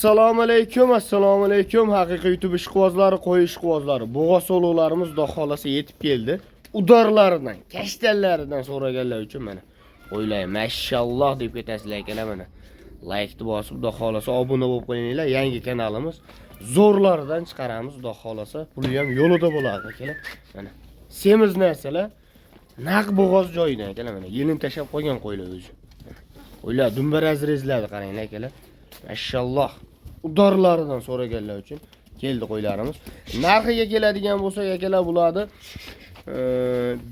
Assalomu alaykum. Haqiqiy YouTube ishqibozlari, qo'y ishqibozlari. Bo'g'oz soluqlarimiz Xudo xolasa yetib keldi. Udorlaridan, kashtallaridan so'raganlar uchun mana o'ylay, mashalloh deb ketasizlar akalar mana. Like-ni bosib, Xudo xolasa obuna bo'lib qo'yinglar. Yangi kanalimiz zo'rlaridan chiqaramiz, Xudo xolasa. Puli ham yo'lida bo'ladi akalar. Mana semiz narsalar naq bo'g'oz joyidan akalar mana. Yelin tashab qo'ygan qo'ylar o'zi. O'ylar dumbarazrezlarni qaranglar akalar. Mashalloh. Udorlaridan so'raganlar uchun keldi qo'ylarimiz. Narxiga keladigan bo'lsak akalar bo'ladi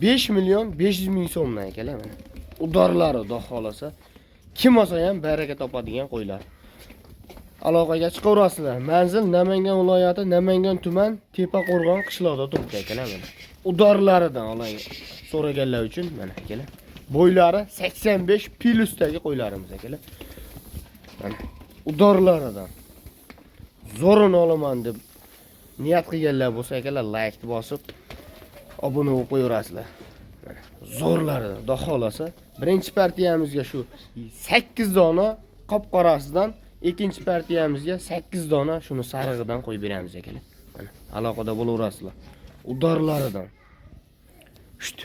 5 million 500 ming so'mdan akalar mana. Udorlari Xudo xolasa kim olsa ham baraka topadigan qo'ylar. Aloqaga chiqaverasizlar. Manzil Namangan viloyati, Namangan tuman, Tepaqo'rg'on qishloqda turibdi akalar mana. Udorlaridan olay so'raganlar uchun mana akalar. Bo'ylari 85 plusdagi qo'ylarimiz akalar. Mana udorlaridan zo'rini olaman deb niyat qilganlar bo'lsa akalar, like bosib obuna bo'lib qo'yaverasizlar. Mana zo'rlaridan Xudo xolasa birinchi partiyamizga shu 8 dona qop-qorasidan, ikkinchi partiyamizga 8 dona shuni sarig'idan qo'yib beramiz akalar. Mana aloqada bo'laverasizlar. Udorlaridan. Shut.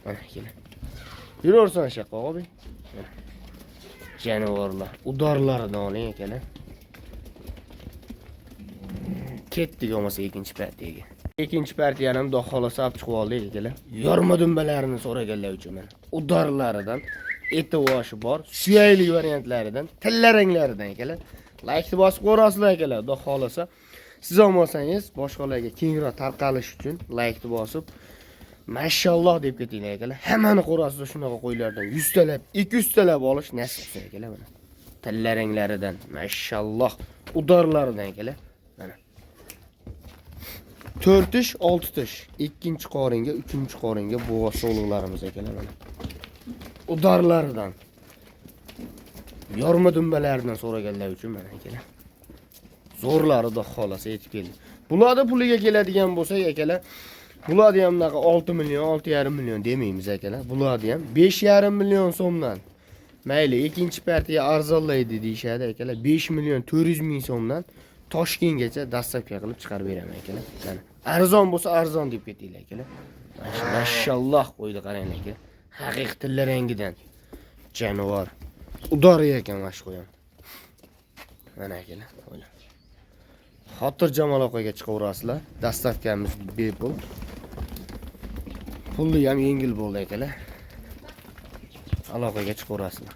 Mana akalar. Yuraversan shaqqa abi. Jonivorlar, udorlaridan oling akalar. Ketdik olmasa ikkinchi partiyaga. Ikkinchi partiyani ham Xudo xolasa olib chiqib oldik akalar. Yorma dumbalarini so'raganlar uchun mana. Udorlaridan, eti voshi bor, suyayli variantlaridan, tilla ranglaridan akalar. Like-ni bosib ko'rasizlar akalar, Xudo xolasa. Siz olmasangiz boshqalarga kengroq tarqalish uchun like-ni bosib mashalloh deb ketinglar akalar. Hammani ko'rasizlar shunaqa qo'ylardan 100 talab, 200 talab olish nasib qilsin akalar mana. Tilla ranglaridan mashalloh udorlaridan akalar. Mana 4 tish, 6 tish, ikkinchi qoringa, uchinchi qoringa bo'g'oz soluqlarimiz akalar mana. Udorlaridan yorma dumbalaridan so'raganlar uchun mana akalar. Zo'rlari Xudo xolasa yetib keldi. Bularda puliga keladigan bo'lsak akalar, bularni ham 6 million, 6,5 million demaymiz akalar. Bularni ham 5,5 million so'mdan. Mayli, ikkinchi partiya arzonlaydi deyshadi akalar. 5 million 400 ming so'mdan Toshkentgacha dastlabki qilib chiqarib beraman akalar. Mana arzon bo'lsa arzon deb ketinglar akalar. Mashalloh qo'ydi qaranglar aka. Haqiqiy tilla rangidan jonivor. Udori ekan mana shu qo'yam. Mana akalar, qo'ylar. Xotirjam aloqaga chiqaverasizlar. Dastavkamiz bepul. Pulli ham yengil bo'ldi akalar. Aloqaga chiqaverasizlar.